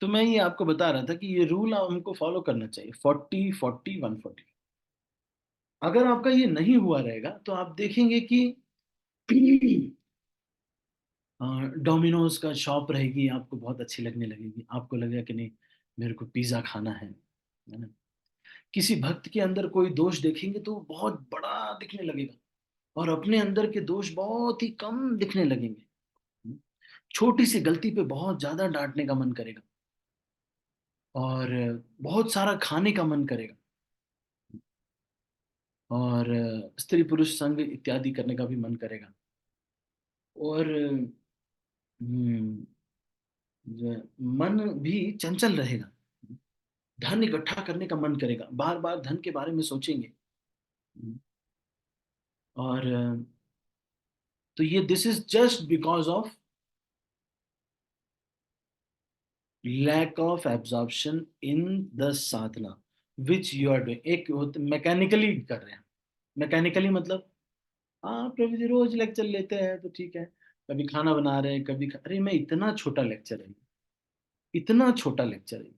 तो मैं ये आपको बता रहा था कि ये रूल हमको फॉलो करना चाहिए, 40-40-140। अगर आपका ये नहीं हुआ रहेगा तो आप देखेंगे कि डोमिनोज का शॉप रहेगी, आपको बहुत अच्छी लगने लगेगी, आपको लगेगा कि नहीं, मेरे को पिज्जा खाना है ना। किसी भक्त के अंदर कोई दोष देखेंगे तो वो बहुत बड़ा दिखने लगेगा, और अपने अंदर के दोष बहुत ही कम दिखने लगेंगे। छोटी सी गलती पे बहुत ज्यादा डांटने का मन करेगा, और बहुत सारा खाने का मन करेगा, और स्त्री पुरुष संग इत्यादि करने का भी मन करेगा, और हम्म, मन भी चंचल रहेगा। धन इकट्ठा करने का मन करेगा, बार बार धन के बारे में सोचेंगे। और तो ये this is just because of lack of absorption in the sadhana which you are doing. एक मैकेनिकली कर रहे हैं। मैकेनिकली मतलब, हाँ प्रभु जी रोज लेक्चर लेते हैं तो ठीक है, कभी खाना बना रहे हैं, अरे मैं इतना छोटा लेक्चर है, इतना छोटा लेक्चर है।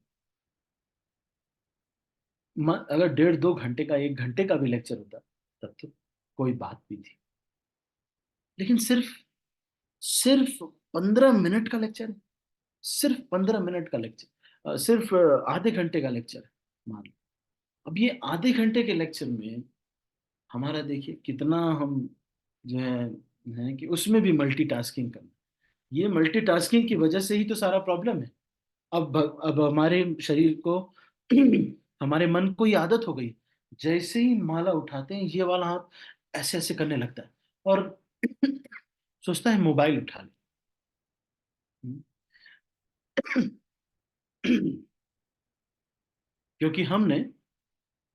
अगर 1.5-2 घंटे का, 1 घंटे का भी लेक्चर होता तब तो कोई बात भी थी। लेकिन सिर्फ सिर्फ 15 मिनट का लेक्चर है, सिर्फ 15 मिनट का लेक्चर, सिर्फ आधे घंटे का लेक्चर है, मान लो। अब ये आधे घंटे के लेक्चर में हमारा देखिए कितना हम जो है कि उसमें भी मल्टीटास्किंग करना। ये मल्टीटास्किंग की वजह से ही तो सारा प्रॉब्लम है। अब हमारे शरीर को हमारे मन को ये आदत हो गई, जैसे ही माला उठाते हैं ये वाला हाथ ऐसे ऐसे करने लगता है, और सोचता है मोबाइल उठा ले। क्योंकि हमने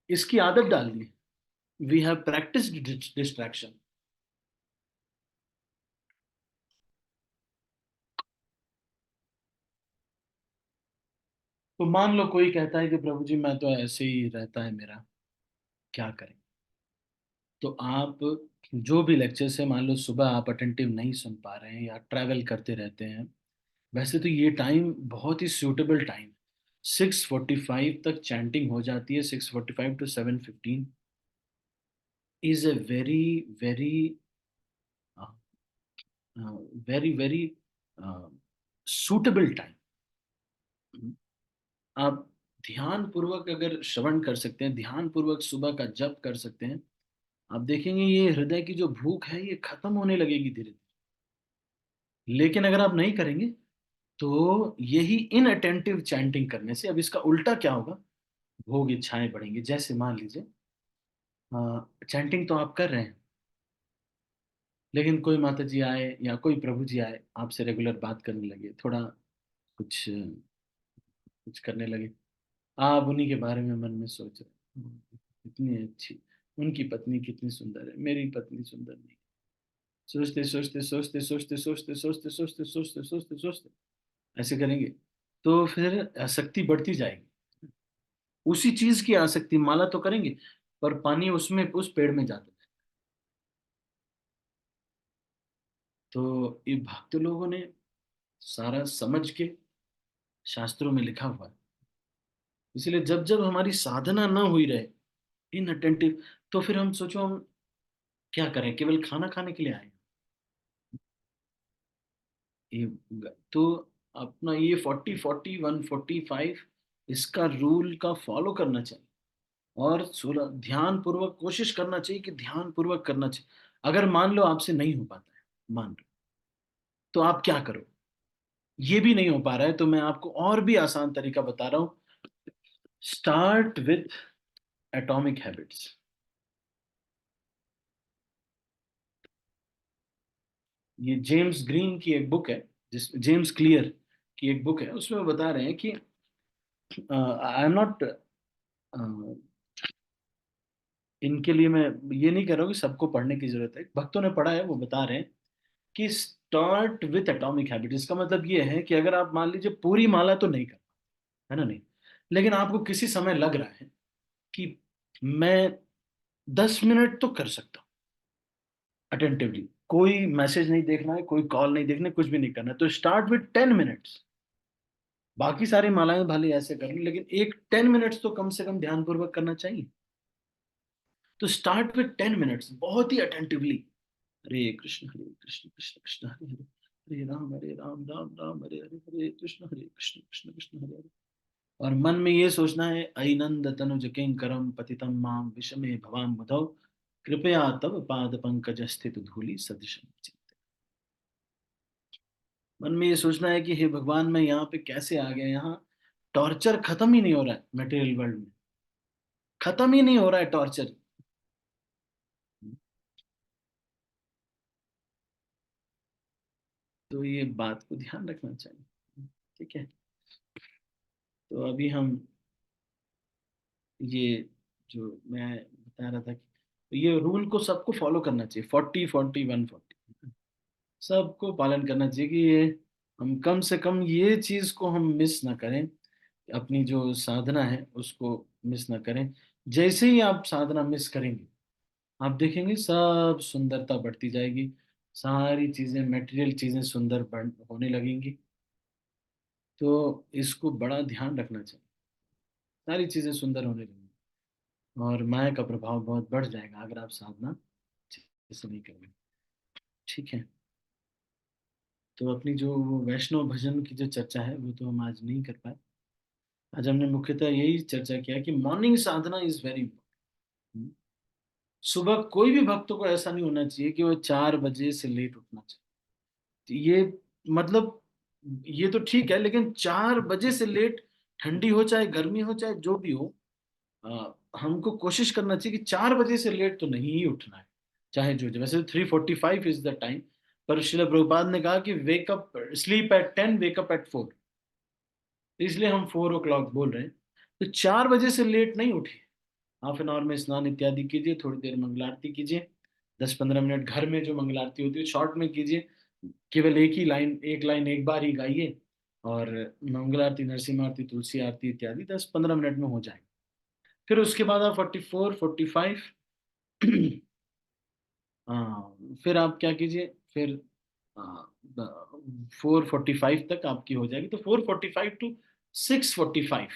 इसकी आदत डाल दी। We have practice distraction. तो मान लो कोई कहता है कि प्रभु जी मैं तो ऐसे ही रहता है मेरा, क्या करें। तो आप जो भी लेक्चर है, मान लो सुबह आप अटेंटिव नहीं सुन पा रहे हैं या ट्रैवल करते रहते हैं, वैसे तो ये टाइम बहुत ही सूटेबल टाइम। 6:45 तक चैंटिंग हो जाती है, 6:45 to 7:15 is a very very very very suitable time. आप ध्यान पूर्वक अगर श्रवण कर सकते हैं, ध्यान पूर्वक सुबह का जप कर सकते हैं, आप देखेंगे ये हृदय की जो भूख है ये खत्म होने लगेगी धीरे धीरे। लेकिन अगर आप नहीं करेंगे तो यही इनअटेंटिव चैंटिंग करने से, अब इसका उल्टा क्या होगा, भोग इच्छाएं बढ़ेंगी। जैसे मान लीजिए चैंटिंग तो आप कर रहे हैं, लेकिन कोई माता जी आए या कोई प्रभु जी आए, आपसे रेगुलर बात करने लगे, थोड़ा कुछ कुछ करने लगे, आप उन्हीं के बारे में मन में सोच रहे हैं, इतनी अच्छी, उनकी पत्नी कितनी सुंदर है, मेरी पत्नी सुंदर नहीं। सोचते सोचते सोचते सोचते सोचते सोचते सोचते सोचते सोचते सोचते ऐसे करेंगे तो फिर आसक्ति बढ़ती जाएगी। उसी चीज की आसक्ति, माला तो करेंगे पर पानी उसमें उस पेड़ में जाता है। तो ये भक्त लोगों ने सारा समझ के शास्त्रों में लिखा हुआ है। इसलिए जब जब हमारी साधना ना हुई रहे, इनअटेंटिव, तो फिर हम सोचो हम क्या करें, केवल खाना खाने के लिए आए हैं। ये तो अपना ये 40-40-145 इसका रूल का फॉलो करना चाहिए, और ध्यान पूर्वक कोशिश करना चाहिए कि ध्यान पूर्वक करना चाहिए। अगर मान लो आपसे नहीं हो पाता है, मान लो, तो आप क्या करो। ये भी नहीं हो पा रहा है तो मैं आपको और भी आसान तरीका बता रहा हूं। Start with atomic habits. ये जेम्स ग्रीन की एक बुक है, जिस जेम्स क्लियर की एक बुक है, उसमें वो बता रहे हैं कि आई एम नॉट, इनके लिए मैं ये नहीं कह रहा हूँ कि सबको पढ़ने की जरूरत है, भक्तों ने पढ़ा है, वो बता रहे हैं कि स्टार्ट विथ एटॉमिक हैबिट। इसका मतलब ये है कि अगर आप मान लीजिए पूरी माला तो नहीं कर, है ना, नहीं, लेकिन आपको किसी समय लग रहा है कि मैं 10 मिनट तो कर सकता हूँ अटेंटिवली, कोई मैसेज नहीं देखना है, कोई कॉल नहीं देखना है, कुछ भी नहीं करना है, तो स्टार्ट विथ 10 मिनट्स। बाकी सारी मालाएं भले ऐसे कर लो, लेकिन एक 10 मिनट्स तो कम से कम ध्यान पूर्वक करना चाहिए। तो स्टार्ट विद 10 मिनट्स, बहुत ही अटेंटिवली। हरे कृष्ण कृष्ण कृष्ण हरे हरे, हरे राम राम राम हरे हरे, हरे कृष्ण कृष्ण कृष्ण हरे हरे। और मन में ये सोचना है, ऐनंद तनुज किंकरम पतितम माम विषमे भवाम बुधौ, कृपया तब पाद पंकज स्थित धूलि सदृशम चित्ते। मन में ये सोचना है कि हे भगवान, मैं यहाँ पे कैसे आ गया, यहाँ टॉर्चर खत्म ही नहीं हो रहा है, मटेरियल वर्ल्ड में खत्म ही नहीं हो रहा है टॉर्चर। तो ये बात को ध्यान रखना चाहिए। ठीक है। तो अभी हम ये जो मैं बता रहा था कि तो ये रूल को सबको फॉलो करना चाहिए, 40 40 140 सबको पालन करना चाहिए कि ये हम कम से कम ये चीज को हम मिस ना करें, अपनी जो साधना है उसको मिस ना करें। जैसे ही आप साधना मिस करेंगे, आप देखेंगे सब सुंदरता बढ़ती जाएगी, सारी चीजें, मटेरियल चीजें सुंदर होने लगेंगी। तो इसको बड़ा ध्यान रखना चाहिए, सारी चीजें सुंदर होने लगेंगी और माया का प्रभाव बहुत बढ़ जाएगा अगर आप साधना अच्छे से नहीं करेंगे। ठीक है। तो अपनी जो वो वैष्णव भजन की जो चर्चा है वो तो हम आज नहीं कर पाए। आज हमने मुख्यतः यही चर्चा किया कि morning Sadhana is very important. सुबह कोई भी भक्तों को ऐसा नहीं होना चाहिए कि वो 4 बजे से लेट उठना चाहिए। तो ये मतलब ये तो ठीक है, लेकिन 4 बजे से लेट, ठंडी हो चाहे गर्मी हो चाहे जो भी हो, हमको कोशिश करना चाहिए कि 4 बजे से लेट तो नहीं ही उठना है। चाहे जो जो वैसे 3:45 इज द टाइम, पर श्रील प्रभुपाद ने कहा कि wake up sleep at 10, wake up at 4। इसलिए हम 4 o'clock बोल रहे हैं। तो 4 बजे से लेट नहीं उठिए। हाफ एन आवर में स्नान इत्यादि कीजिए, थोड़ी देर मंगल आरती कीजिए, 10 15 मिनट घर में जो मंगल आरती होती है शॉर्ट में कीजिए, केवल एक लाइन एक बार ही गाइए, और मंगल आरती, नरसिंह आरती, तुलसी आरती इत्यादि 10 15 मिनट में हो जाएगा। फिर उसके बाद आप 44 45 हाँ, फिर आप क्या कीजिए, फिर 4:45 तक आपकी हो जाएगी। तो 4:45 to 6:45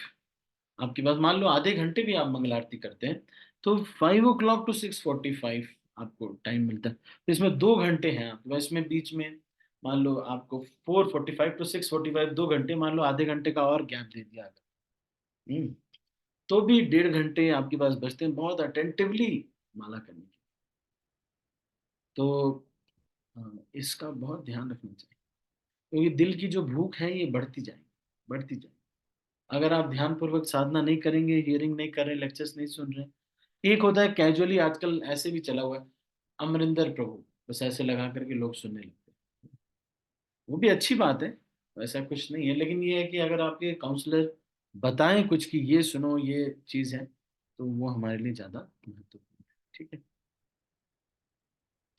आपके पास, मान लो आधे घंटे भी आप मंगल आरती करते हैं, तो 5 o'clock to 6:45 आपको टाइम मिलता है। तो इसमें 2 घंटे हैं आपके पास, इसमें बीच में मान लो आपको 4:45 to 6:45 2 घंटे, मान लो आधे घंटे का और गैप दे दिया अगर, हम्म, तो भी 1.5 घंटे आपके पास बचते हैं बहुत अटेंटिवली माला करने की। तो इसका बहुत ध्यान रखना चाहिए, क्योंकि दिल की जो भूख है ये बढ़ती जाएगी, बढ़ती जाएगी। अगर आप ध्यान पूर्वक साधना नहीं करेंगे, हियरिंग नहीं कर रहे, लेक्चर्स नहीं सुन रहे, एक होता है कैजुअली, आजकल ऐसे भी चला हुआ है, अमरिंदर प्रभु, बस ऐसे लगा करके लोग सुनने लगते हैं। वो भी अच्छी बात है, वैसा कुछ नहीं है, लेकिन ये है कि अगर आपके काउंसलर बताएं कुछ कि ये सुनो, ये चीज है, तो वो हमारे लिए ज्यादा महत्वपूर्ण है। ठीक है।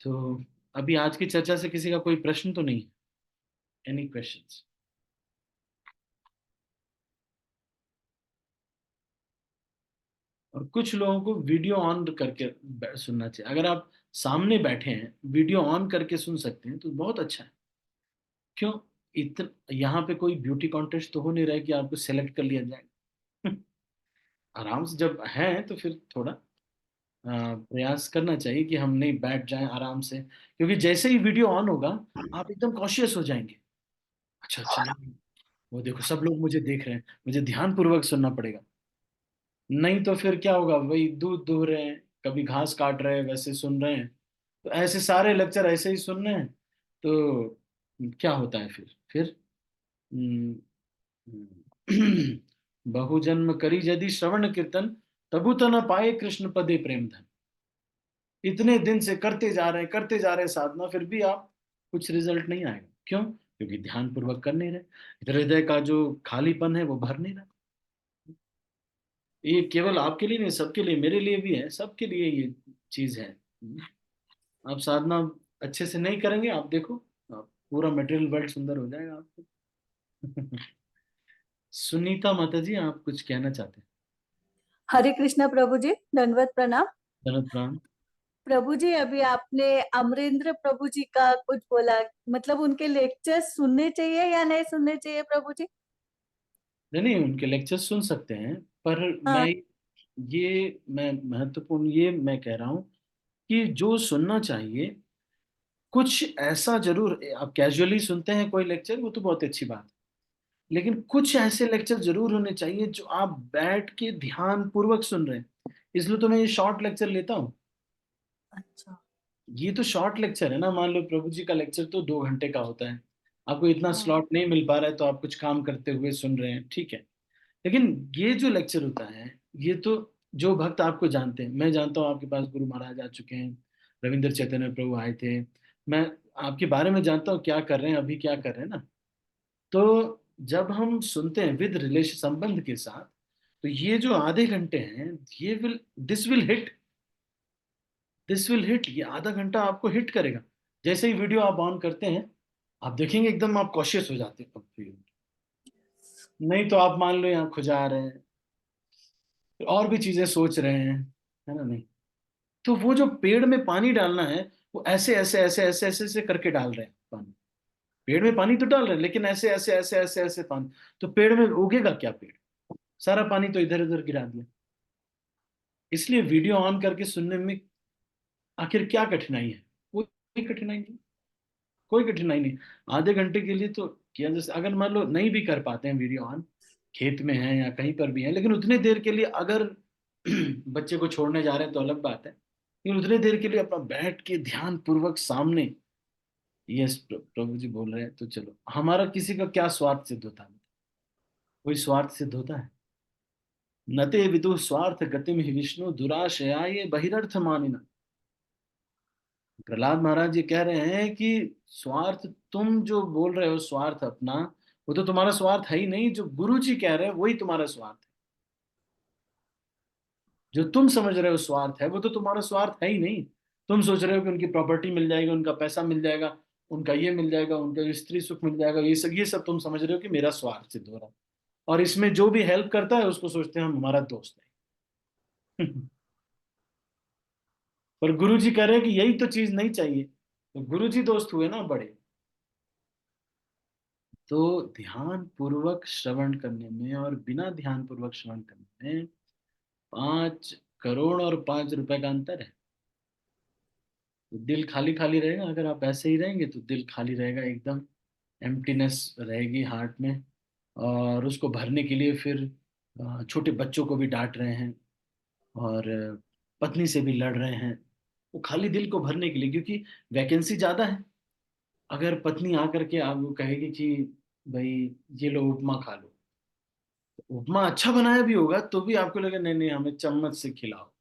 तो अभी आज की चर्चा से किसी का कोई प्रश्न तो नहीं? Any questions? और कुछ लोगों को वीडियो ऑन करके सुनना चाहिए। अगर आप सामने बैठे हैं, वीडियो ऑन करके सुन सकते हैं तो बहुत अच्छा है। क्यों? यहाँ पे कोई ब्यूटी कॉन्टेस्ट तो हो नहीं रहा है कि आपको सेलेक्ट कर लिया जाए। आराम से जब है तो फिर थोड़ा प्रयास करना चाहिए कि हम नहीं बैठ जाएं आराम से, क्योंकि जैसे ही वीडियो ऑन होगा आप एकदम कॉशियस हो जाएंगे। अच्छा अच्छा, नहीं, वो देखो सब लोग मुझे देख रहे हैं, मुझे ध्यान पूर्वक सुनना पड़ेगा। नहीं तो फिर क्या होगा, वही दूध दुह रहे हैं, कभी घास काट रहे हैं, वैसे सुन रहे हैं, तो ऐसे सारे लेक्चर ऐसे ही सुन रहे हैं। तो क्या होता है फिर हम्म, बहु जन्म करी यदि श्रवण कीर्तन, तबु तो न पाए कृष्ण पदे प्रेम धन। इतने दिन से करते जा रहे हैं साधना, फिर भी आप कुछ रिजल्ट नहीं आएगा। क्यों? क्योंकि ध्यान पूर्वक कर नहीं रहे, हृदय का जो खालीपन है वो भर नहीं रहा। ये केवल आपके लिए नहीं, सबके लिए, मेरे लिए भी है, सबके लिए ये चीज है। आप साधना अच्छे से नहीं करेंगे, आप देखो, आप पूरा मटेरियल वर्ल्ड सुंदर हो जाएगा आपको। सुनीता माता जी, आप कुछ कहना चाहते हैं? हरे कृष्णा प्रभु जी, दंडवत प्रणाम। जगत प्राण। प्रभु जी, अभी आपने अमरेंद्र प्रभु जी का कुछ बोला, मतलब उनके लेक्चर्स सुनने चाहिए या नहीं सुनने चाहिए प्रभु जी? नहीं नहीं, उनके लेक्चर सुन सकते हैं, पर हाँ। मैं महत्वपूर्ण ये मैं कह रहा हूँ कि जो सुनना चाहिए, कुछ ऐसा जरूर, आप कैजुअली सुनते हैं कोई लेक्चर, वो तो बहुत अच्छी बात है, लेकिन कुछ ऐसे लेक्चर जरूर होने चाहिए जो आप बैठ के ध्यान पूर्वक सुन रहे हैं। इसलिए तो मैं ये शॉर्ट लेक्चर लेता हूँ। अच्छा। ये तो शॉर्ट लेक्चर है ना, मान लो प्रभु जी का लेक्चर तो 2 घंटे का होता है, आपको इतना हाँ। स्लॉट नहीं मिल पा रहा है तो आप कुछ काम करते हुए सुन रहे हैं, ठीक है। लेकिन ये जो लेक्चर होता है, ये तो जो भक्त आपको जानते हैं, मैं जानता हूँ आपके पास गुरु महाराज आ चुके हैं, रविंद्र चैतन्य प्रभु आए थे, मैं आपके बारे में जानता हूँ क्या कर रहे हैं, अभी क्या कर रहे हैं ना। तो जब हम सुनते हैं विद रिलेशन, संबंध के साथ, तो ये जो आधे घंटे हैं, ये will this will hit, this will hit, ये आधा घंटा आपको हिट करेगा। जैसे ही वीडियो आप ऑन करते हैं, आप देखेंगे एकदम आप कॉशियस हो जाते हैं, नहीं तो आप मान लो यहाँ खुजा रहे हैं, और भी चीजें सोच रहे हैं, है ना, नहीं। तो वो जो पेड़ में पानी डालना है, वो ऐसे ऐसे ऐसे ऐसे ऐसे ऐसे करके डाल रहे हैं पानी। पेड़ में पानी तो डाल रहे हैं, लेकिन ऐसे ऐसे ऐसे ऐसे ऐसे पानी, तो पेड़ में उगेगा क्या? पेड़, सारा पानी तो इधर उधर गिरा दिया। इसलिए वीडियो ऑन करके सुनने में आखिर क्या कठिनाई है? कोई कठिनाई नहीं, कोई कठिनाई नहीं। आधे घंटे के लिए तो किया, जैसे अगर मान लो नहीं भी कर पाते हैं वीडियो ऑन, खेत में हैं या कहीं पर भी हैं, लेकिन उतने देर के लिए अगर बच्चे को छोड़ने जा रहे हैं तो अलग बात है, लेकिन उतने देर के लिए अपना बैठ के ध्यान पूर्वक सामने, यस प्रभु जी बोल रहे हैं, तो चलो, हमारा किसी का क्या स्वार्थ सिद्ध होता है? कोई स्वार्थ सिद्ध होता है? नते विदु स्वार्थ गतिम हि विष्णु दुराशयाय बहिरर्थ मानिना। प्रहलाद महाराज ये कह रहे हैं कि स्वार्थ, तुम जो बोल रहे हो स्वार्थ अपना, वो तो तुम्हारा स्वार्थ है ही नहीं, जो गुरु जी कह रहे हैं वही तुम्हारा स्वार्थ है। जो तुम समझ रहे हो स्वार्थ है, वो तो तुम्हारा स्वार्थ है ही नहीं। तुम सोच रहे हो कि उनकी प्रॉपर्टी मिल जाएगी, उनका पैसा मिल जाएगा, उनका ये मिल जाएगा, उनका स्त्री सुख मिल जाएगा, ये सब तुम समझ रहे हो कि मेरा स्वार्थ सिद्ध हो रहा है। और इसमें जो भी हेल्प करता है उसको सोचते हैं हम हमारा दोस्त है। पर गुरु जी कह रहे हैं कि यही तो चीज नहीं चाहिए, तो गुरु जी दोस्त हुए ना बड़े। तो ध्यान पूर्वक श्रवण करने में और बिना ध्यान पूर्वक श्रवण करने में 5 करोड़ और 5 रुपए का अंतर है। तो दिल खाली खाली रहेगा, अगर आप ऐसे ही रहेंगे तो दिल खाली रहेगा एकदम, एम्प्टीनेस रहेगी हार्ट में। और उसको भरने के लिए फिर छोटे बच्चों को भी डांट रहे हैं, और पत्नी से भी लड़ रहे हैं, वो खाली दिल को भरने के लिए, क्योंकि वैकेंसी ज्यादा है। अगर पत्नी आकर के आपको कहेगी कि भाई ये लो उपमा खा लो, तो उपमा अच्छा बनाया भी होगा तो भी आपको लगे नहीं नहीं हमें चम्मच से खिलाओ।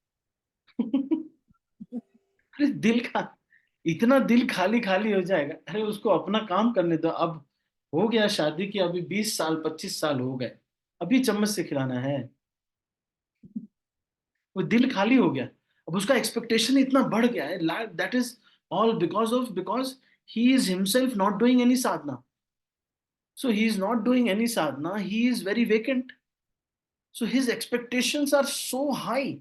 अरे दिल का, इतना दिल खाली खाली हो जाएगा, अरे उसको अपना काम करने दो अब। हो गया शादी की, अभी 20 साल 25 साल हो गए, अभी चम्मच से खिलाना है? वो दिल खाली हो गया। अब उसका एक्सपेक्टेशन इतना बढ़ गया है, that is all because he is himself not doing any Sadhana. So he is not doing any sadhana, he is very vacant. So his expectations are so high.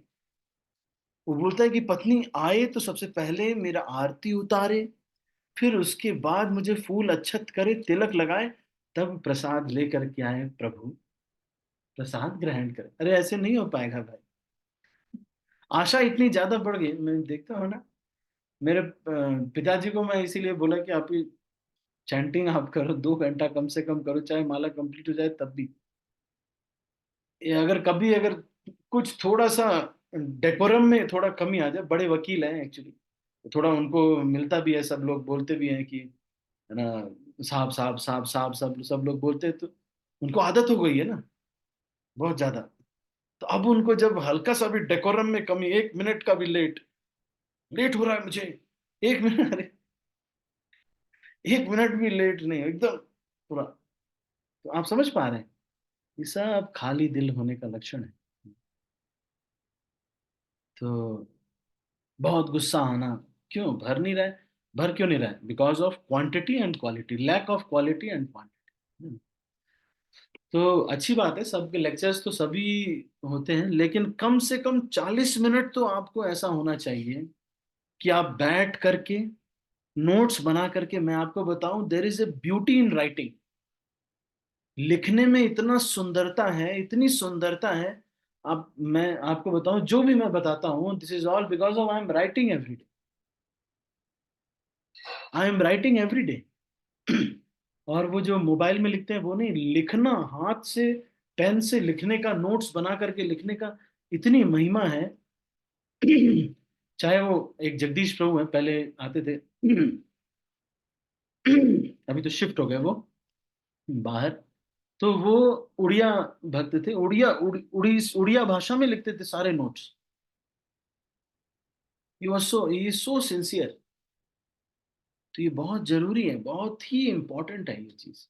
वो बोलता है कि पत्नी आए तो सबसे पहले मेरा आरती उतारे, फिर उसके बाद मुझे फूल अच्छत करे, तिलक लगाए, तब प्रसाद लेकर के आए प्रभु, प्रसाद ग्रहण करे। अरे ऐसे नहीं हो पाएगा भाई। आशा इतनी ज्यादा बढ़ गई, मैं देखता हूँ ना, मेरे पिताजी को मैं इसीलिए बोला कि आप चैंटिंग आप करो, 2 घंटा कम से कम करो, चाहे माला कंप्लीट हो जाए तब भी। ये अगर कभी अगर कुछ थोड़ा सा डेकोरम में थोड़ा कमी आ जाए, बड़े वकील हैं एक्चुअली, थोड़ा उनको मिलता भी है, सब लोग बोलते भी हैं कि, है ना, साहब साहब साहब साहब, सब सब लोग बोलते हैं, तो उनको आदत हो गई है ना, बहुत ज्यादा। तो अब उनको जब हल्का सा भी डेकोरम में कमी, 1 मिनट का भी लेट, लेट हो रहा है मुझे, 1 मिनट, अरे 1 मिनट भी लेट नहीं, एकदम पूरा। तो आप समझ पा रहे हैं, ये सब खाली दिल होने का लक्षण है। तो बहुत गुस्सा आना, क्यों भर नहीं रहा है? भर क्यों नहीं रहा है? Because of quantity and quality, lack of quality and quantity. तो अच्छी बात है, सबके लेक्चर्स तो सभी होते हैं, लेकिन कम से कम 40 मिनट तो आपको ऐसा होना चाहिए कि आप बैठ करके नोट्स बना करके, मैं आपको बताऊं, there is a beauty in writing. लिखने में इतना सुंदरता है, इतनी सुंदरता है। आप मैं आपको बताऊं, जो भी मैं बताता हूँ, this is all because of I am writing every day. I am writing every day. और वो जो मोबाइल में लिखते हैं वो नहीं, लिखना हाथ से, पेन से लिखने का, नोट्स बना करके लिखने का इतनी महिमा है। चाहे वो एक जगदीश प्रभु हैं, पहले आते थे। अभी तो शिफ्ट हो गए वो बाहर। तो वो उड़िया भक्त थे, उड़िया भाषा में लिखते थे सारे notes. He is so sincere. तो ये बहुत जरूरी है, बहुत ही इंपॉर्टेंट है ये चीज,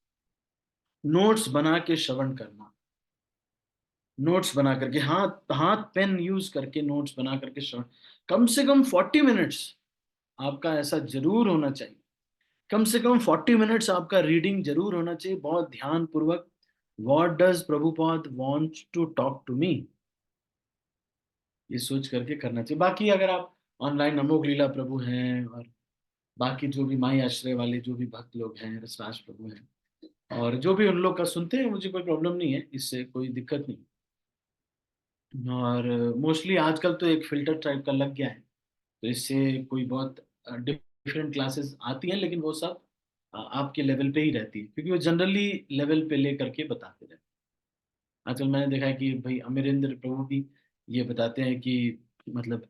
नोट्स बना के श्रवण करना। नोट्स बना करके, हाथ हाथ पेन यूज करके नोट्स बना करके श्रवण, कम से कम 40 मिनट्स आपका ऐसा जरूर होना चाहिए। कम से कम 40 मिनट्स आपका रीडिंग जरूर होना चाहिए, बहुत ध्यान पूर्वक। What does Prabhupada want to talk to me, ये सोच करके करना चाहिए। बाकी अगर आप ऑनलाइन अमोघ लीला प्रभु हैं, और बाकी जो भी माई आश्रय वाले जो भी भक्त लोग हैं, रसराज प्रभु हैं, और जो भी उन लोग का सुनते हैं, मुझे कोई प्रॉब्लम नहीं है, इससे कोई दिक्कत नहीं। और मोस्टली आजकल तो एक फिल्टर टाइप का लग गया है, तो इससे कोई बहुत डिफरेंट क्लासेस आती हैं, लेकिन वो सब आपके लेवल पे ही रहती है, क्योंकि वो जनरली लेवल पे ले करके बताते रहते हैं। आजकल मैंने देखा है कि भाई अमरेंद्र प्रभु भी ये बताते हैं कि मतलब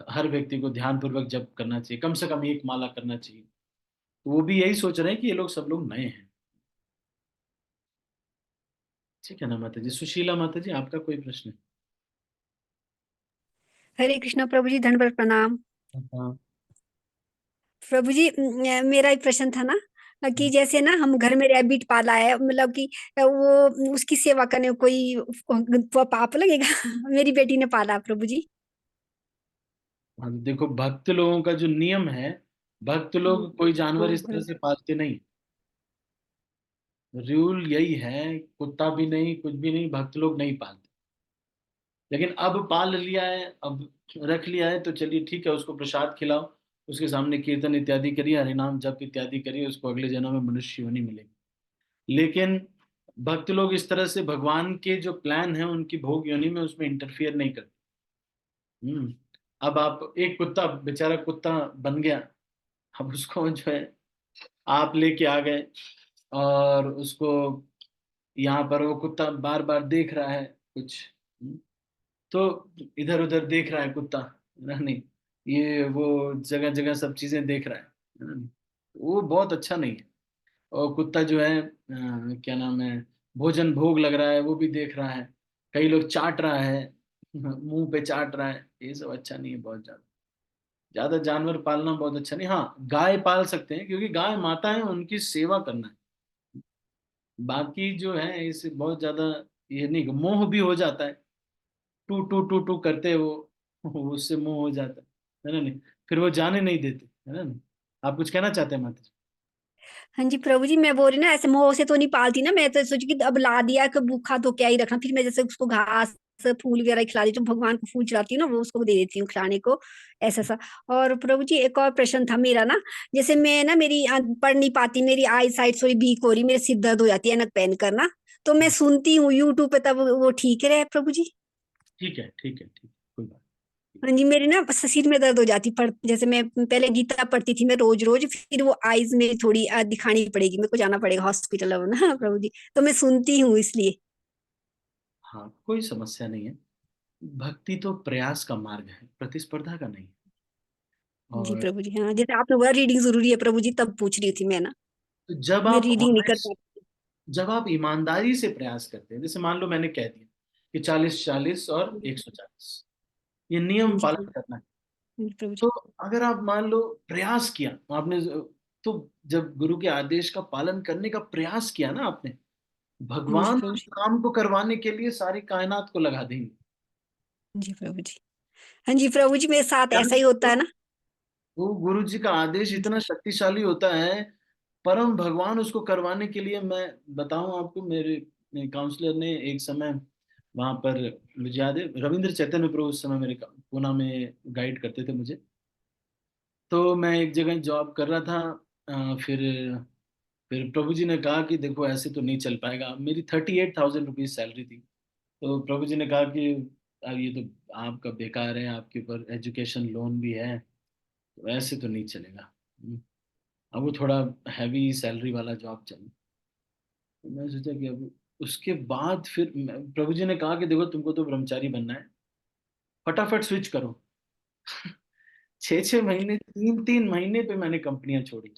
हर व्यक्ति को ध्यान पूर्वक जप करना चाहिए, कम से कम एक माला करना चाहिए। तो वो भी यही सोच रहे हैं कि ये लोग सब लोग नए हैं। ठीक है ना माता जी? सुशीला माता जी, आपका कोई प्रश्न हरे कृष्णा प्रभु जी, दंडवत प्रणाम। है? हाँ। प्रभु जी, मेरा एक प्रश्न था ना, कि जैसे ना हम घर में रैबिट पाला है, मतलब कि वो उसकी सेवा करने को कोई वो पाप लगेगा? मेरी बेटी ने पाला प्रभु जी। हाँ, देखो भक्त लोगों का जो नियम है, भक्त लोग कोई जानवर हाँ इस तरह प्रभु। से पालते नहीं। रूल यही है, कुत्ता भी नहीं, कुछ भी नहीं, भक्त लोग नहीं पालते। लेकिन अब पाल लिया है, अब रख लिया है, तो चलिए ठीक है, उसको प्रसाद खिलाओ, उसके सामने कीर्तन इत्यादि करिए, हरिनाम जप इत्यादि करिए, उसको अगले जन्म में मनुष्य योनि मिलेगी। लेकिन भक्त लोग इस तरह से भगवान के जो प्लान है उनकी भोग योनि में, उसमें इंटरफियर नहीं करते। अब आप, एक कुत्ता बेचारा कुत्ता बन गया, अब उसको जो है आप लेके आ गए, और उसको यहाँ पर वो कुत्ता बार बार देख रहा है कुछ, तो इधर उधर देख रहा है कुत्ता, है ना? नहीं, ये वो जगह जगह सब चीजें देख रहा है ना? वो बहुत अच्छा नहीं है। और कुत्ता जो है क्या नाम है, भोजन भोग लग रहा है वो भी देख रहा है, कई लोग चाट रहा है, मुंह पे चाट रहा है, ये सब अच्छा नहीं है। बहुत ज्यादा ज्यादा जानवर पालना बहुत अच्छा नहीं। हाँ, गाय पाल सकते हैं, क्योंकि गाय माता है, उनकी सेवा करना है। बाकी जो है इसे बहुत ज्यादा ये नहीं, मोह भी हो जाता है, टू टू टू टू करते वो, उससे मोह हो जाता है ना? नहीं, फिर वो जाने नहीं देते, है ना? नहीं? आप कुछ कहना चाहते हैं माता जी? हाँ जी प्रभु जी, मैं बोल रही ना, ऐसे मोह से तो नहीं पालती ना, मैं तो सोची कि अब ला दिया कि भूखा तो क्या ही रखना, फिर मैं जैसे उसको घास फूल वगैरह खिला देती हूँ, भगवान को फूल चढ़ाती हूँ ना, वो उसको दे देती हूँ खिलाने को, ऐसा सा। और प्रभु जी, एक और प्रश्न था मेरा ना, जैसे मैं ना, मेरी पढ़ नहीं पाती, मेरी आई साइट थोड़ी वीक हो रही, मेरे सिर दर्द हो जाती है ऐनक पहन करना, तो मैं सुनती हूँ यूट्यूब पे, तब वो ठीक है प्रभु जी? ठीक है, ठीक है, ठीक है, कोई बात हाँ जी, मेरी ना बस सिर में दर्द हो जाती, पढ़ जैसे मैं पहले गीता पढ़ती थी मैं रोज रोज, फिर वो आईज में थोड़ी दिखानी पड़ेगी, मेरे को जाना पड़ेगा हॉस्पिटल अब ना प्रभु जी, तो मैं सुनती हूँ इसलिए। नहीं। हाँ, कोई समस्या नहीं है। भक्ति तो प्रयास का मार्ग है, प्रतिस्पर्धा का नहीं। जी और प्रभु जी, हाँ, जैसे आपने बोला रीडिंग जरूरी है प्रभु जी, तब पूछ रही थी मैं ना, जब मैं आप रीडिंग नहीं कर ऑनेस्ट, पाती। जब आप ईमानदारी से प्रयास करते हैं, जैसे मान लो मैंने कह दिया कि 40 40 और 140, ये नियम जी पालन प्रभु। करना है। जी प्रभु जी। तो अगर आप मान लो प्रयास किया आपने, तो जब गुरु के आदेश का पालन करने का प्रयास किया ना आपने, जी भगवान प्रभु उस जी। काम को करवाने के लिए सारी कायनात को लगा देंगे। जी प्रभु जी। हाँ जी प्रभु जी, मेरे साथ ऐसा ही होता है ना। वो गुरु जी का आदेश इतना शक्तिशाली होता है, परम भगवान उसको करवाने के लिए। मैं बताऊं आपको, मेरे काउंसलर ने एक समय वहां पर, मुझे याद है रविंद्र चैतन्य प्रभु उस समय मेरे पूना में गाइड करते थे मुझे। तो मैं एक जगह जॉब कर रहा था, फिर फिर प्रभु जी ने कहा कि देखो ऐसे तो नहीं चल पाएगा। मेरी 38,000 रुपीज सैलरी थी। तो प्रभु जी ने कहा कि अब ये तो आपका बेकार है, आपके ऊपर एजुकेशन लोन भी है, तो ऐसे तो नहीं चलेगा। अब वो थोड़ा हैवी सैलरी वाला जॉब चला। तो मैं सोचा कि अब उसके बाद फिर प्रभु जी ने कहा कि देखो तुमको तो ब्रह्मचारी बनना है, फटाफट स्विच करो। 6-6 महीने, 3-3 महीने पे मैंने कंपनियां छोड़ी।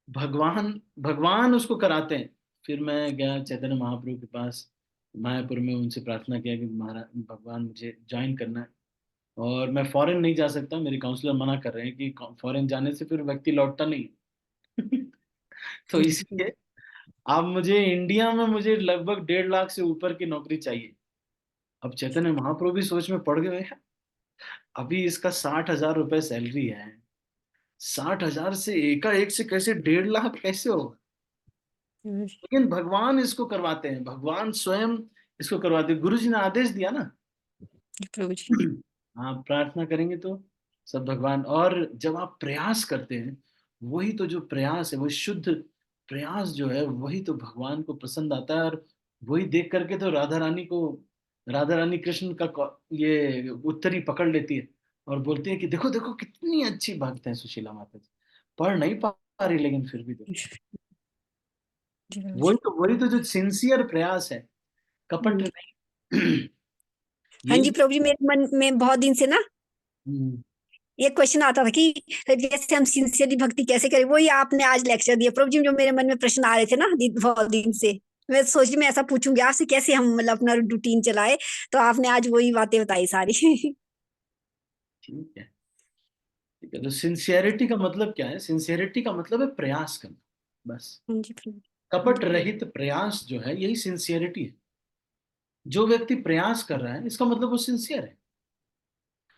भगवान भगवान उसको कराते हैं। फिर मैं गया चैतन्य महाप्रभु के पास मायापुर में, उनसे प्रार्थना किया कि महाराज भगवान मुझे ज्वाइन करना है, और मैं फॉरेन नहीं जा सकता, मेरे काउंसलर मना कर रहे हैं कि फॉरेन जाने से फिर व्यक्ति लौटता नहीं। तो जी प्रभु। इसलिए अब मुझे इंडिया में मुझे लगभग 1.5 लाख से ऊपर की नौकरी चाहिए। अब चैतन्य महाप्रभु भी सोच में पड़ गए हैं। अभी इसका 60,000 रुपए सैलरी है, 60,000 से एकाएक से कैसे 1.5 लाख कैसे होगा। लेकिन भगवान इसको करवाते हैं, भगवान स्वयं इसको करवाते हैं, गुरु जी ने आदेश दिया ना। जी प्रभु जी। आप प्रार्थना करेंगे तो सब भगवान। और जब आप प्रयास करते हैं, वही तो जो प्रयास है, वो शुद्ध प्रयास जो है, वही तो भगवान को पसंद आता है। और वही देख करके तो राधा रानी कृष्ण का ये उत्तरी पकड़ लेती है और बोलती है कि देखो देखो कितनी अच्छी भक्त है सुशीला माता जी, पढ़ नहीं पा रही लेकिन फिर भी देखो। जी प्रभु जी। वही तो जो सिंसियर प्रयास है, कपट हम्म। नहीं। हाँ यही। जी प्रभु जी, मेरे मन में बहुत दिन से ना हम्म, ये क्वेश्चन आता था कि जैसे हम सिंसियरली भक्ति कैसे करें, वही आपने आज लेक्चर दिया प्रभु जी। जो मेरे मन में प्रश्न आ रहे थे ना बहुत दिन से, मैं सोची मैं ऐसा पूछूंगी आपसे कैसे हम मतलब अपना रूटीन चलाए, तो आपने आज वही बातें बताई सारी। ठीक है। ठीक है, तो सिंसियरिटी का मतलब क्या है? सिंसियरिटी का मतलब है प्रयास करना, बस। हाँ जी प्रभु। कपट रहित प्रयास जो है, यही सिंसियरिटी है। जो व्यक्ति प्रयास कर रहा है, इसका मतलब वो सिंसियर है।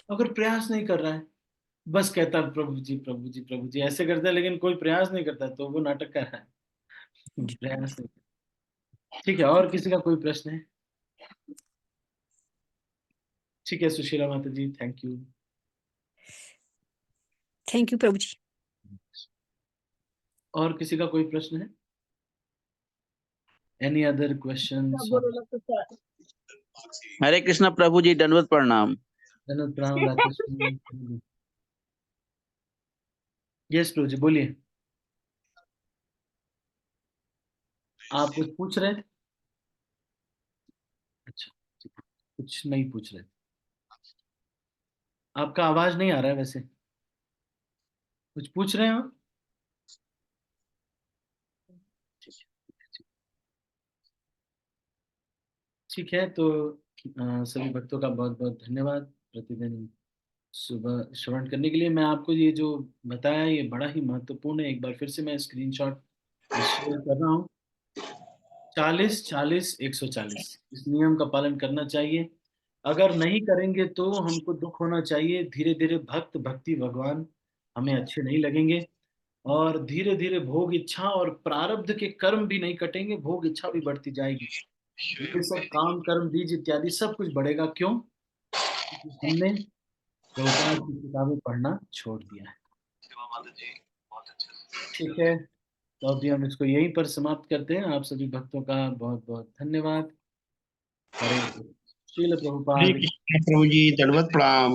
अगर प्रयास नहीं कर रहा है, बस कहता है प्रभु जी प्रभु जी प्रभु जी ऐसे करता है, लेकिन कोई प्रयास नहीं करता, तो वो नाटक कर रहा है। जी प्रभु प्रयास जी। नहीं। ठीक है, और किसी का कोई प्रश्न है? ठीक है सुशीला माता ji, thank you. Thank you प्रभु जी। और किसी का कोई प्रश्न है? Any other questions? Hare Krishna प्रभु जी, दंडवत प्रणाम। धन्यवाद, प्रणाम राधा कृष्ण। यस प्रभु जी बोलिए। आप कुछ पूछ रहे थे? अच्छा, ठीक है। कुछ नहीं पूछ रहे थे। आपका आवाज नहीं आ रहा है वैसे। कुछ पूछ रहे हैं आप? ठीक है। ठीक है, तो सभी भक्तों का बहुत बहुत धन्यवाद प्रतिदिन सुबह श्रवण करने के लिए। मैं आपको ये जो बताया ये बड़ा ही महत्वपूर्ण है। एक बार फिर से मैं स्क्रीनशॉट शेयर कर रहा हूँ। 40-40-140, इस नियम का पालन करना चाहिए। अगर नहीं करेंगे तो हमको दुख होना चाहिए। धीरे धीरे भक्ति भगवान हमें अच्छे नहीं लगेंगे, और धीरे धीरे भोग इच्छा और प्रारब्ध के कर्म भी नहीं कटेंगे, भोग इच्छा भी बढ़ती जाएगी। ये सब काम कर्म बीज इत्यादि सब कुछ बढ़ेगा। क्यों? क्योंकि हमने प्रभुपाद की किताबें पढ़ना छोड़ दिया है। ठीक है, तो अभी हम इसको यहीं पर समाप्त करते हैं। आप सभी भक्तों का बहुत बहुत धन्यवाद। हरे कृष्ण। श्रील हरे प्रभुपाद। कृष्ण प्रभु जी, दंडवत प्रणाम।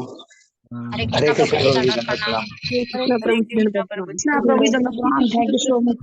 हरे हरे कृष्णा कृष्ण प्रभु जी, प्रभु जी, दंडवत दंडवत प्रणाम। प्रणाम। कृष्णा हरे प्रभु जी, कृष्णा धन्यवाद प्रभु प्रभु जी, जी। धन्यवाद। Thank you so much.